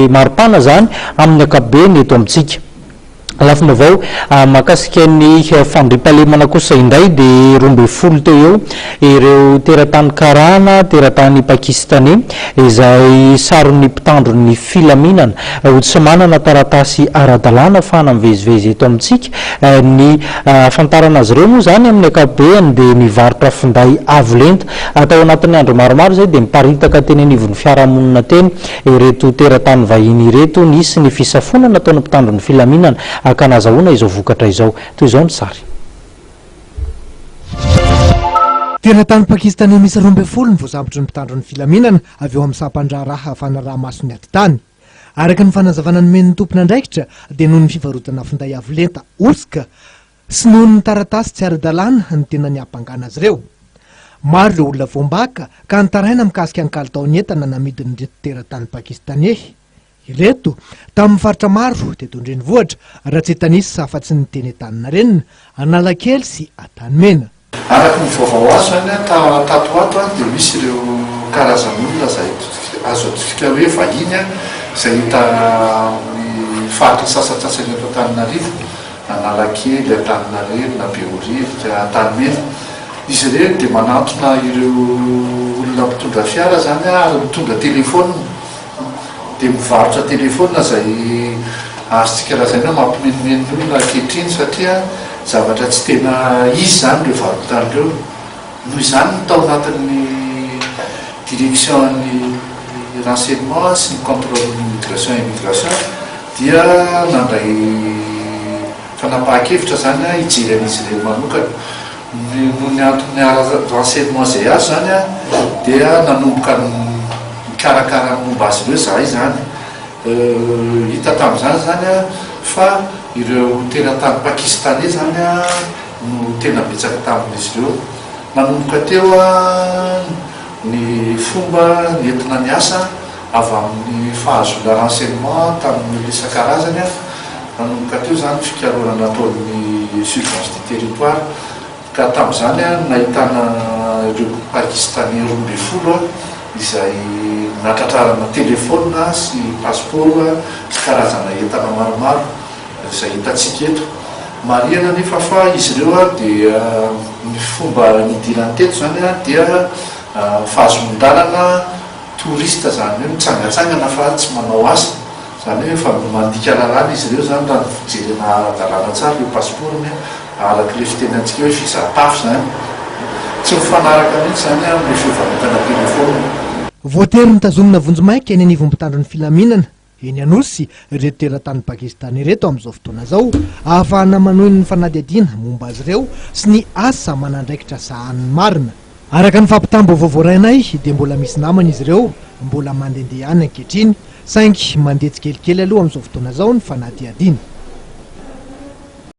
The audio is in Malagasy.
maripana zany amin'ny ankapobeny eto amintsika lafina avao mahakasika ny fandriampahalemana kosa indray de 12 teo eo ireo teratany karana teratany pakistanais izay saron'ny mpitandron'ny filaminana ohatsy manana taratasy ara-dalàna fana mivezivezy eto amintsika ny fantarana azy ireo moa zany amin'ny ankapobeny de mivarotra finday avo lenta atao anatin'ny andro maromaro zay de miparitaka teny anivon'ny fiarahamonina teny ireto teratany vahiny ireto nisy ny fisafonana ataon'ny mpitandron'ny filaminana akanazahoana izao vokatra izao toy izao ny sary teratany pakistanais misy 12 ny voasambotry ny mpitandron'ny filaminana avy eo amin'ny sampandraraha fanaraha-masony ati-tany araka ny fanazavana ny men'ny tompona andraikitra dia noho ny fivarotana finday avo lenta osika sy noho ny taratasy tsy ara-dalàna ny tena ny ampangana azy ireo maro ireo olona voambaka ka nitaraina mikasika ny kalitaony entana namidiny reto teratany pakistanais ireto tamin'ny faritra maro dia tondreny vohatra raha tsy tanisy afa-tsy ny teny tanina renina Analakely sy Antanimena. Araka ny vaovao azo zany tato ato dia misy ireo karazan'olona zay azo atsika hoe vahiny izay hita ny faritra sasatsasany eto Antananarivo, Analakely, Antaninarenina, Behoririka, Antanimena. Izy ireny dia manantona ireo olona mitondra fiara zany ary mitondra telefônina dia mivarotra telefônina zay azontsika lazaina mampimenimeny ny olona ankehitriny satria zavatra tsy tena izy zany ireo varotan'ireo. Noho izany no tao anatin'ny direction-ny renseignement sy ny contrôle immigration immigration dia nandray fanapahan-kevitra zany hijery an'izy ireny manokana. No ny antony renseignement zay azo zany dia nanomboka mikarakara momba azy ireo zahay zany. Hita tamin'izany zany fa ireo teratany pakistanais zany no tena betsaka tamin'izy ireo. Nanomboka teo ny fomba nentina ny asa avy amin'ny fahazoana renseignement tamin'ny isan-karazany nanomboka teo zany fikaroana nataon'ny surveillance du territoire ka tamin'izany nahitana ireo pakistanais 12 izay natratrarana telefônina sy passeport sy karazana entana maromaro izay hitantsika eto. Marihana nefa fa izy ireo dia ny fomba nidirany teto zany dia fahazon-dalana touriste zany hoe mitsangatsangana fa tsy manao asa zany hoe fa mandika lalàna izy ireo zany raha fijerena ara-dalàna tsara io passeportny araka le fitenantsika hoe visa-tafo zany tsy mifanaraka mihitsy zany amin'ny fivarotana telefônina. Voatery mitazomina vonjimaiky eny anivon'ny mpitandron'ny filaminana eny anosy reto teratany pakistanais reto amin'izao fotoana zao ahafahana manohy ny fanadihadiana momba azy ireo sy ny asa manandraikitra sahan'ny marina. Araka ny fampitambo voavoarainay dia mbola misy namana izy ireo mbola mandehandeha any ankehitriny saingy mandeha tsikelikely aloha amin'izao fotoana zao ny fanadihadiana.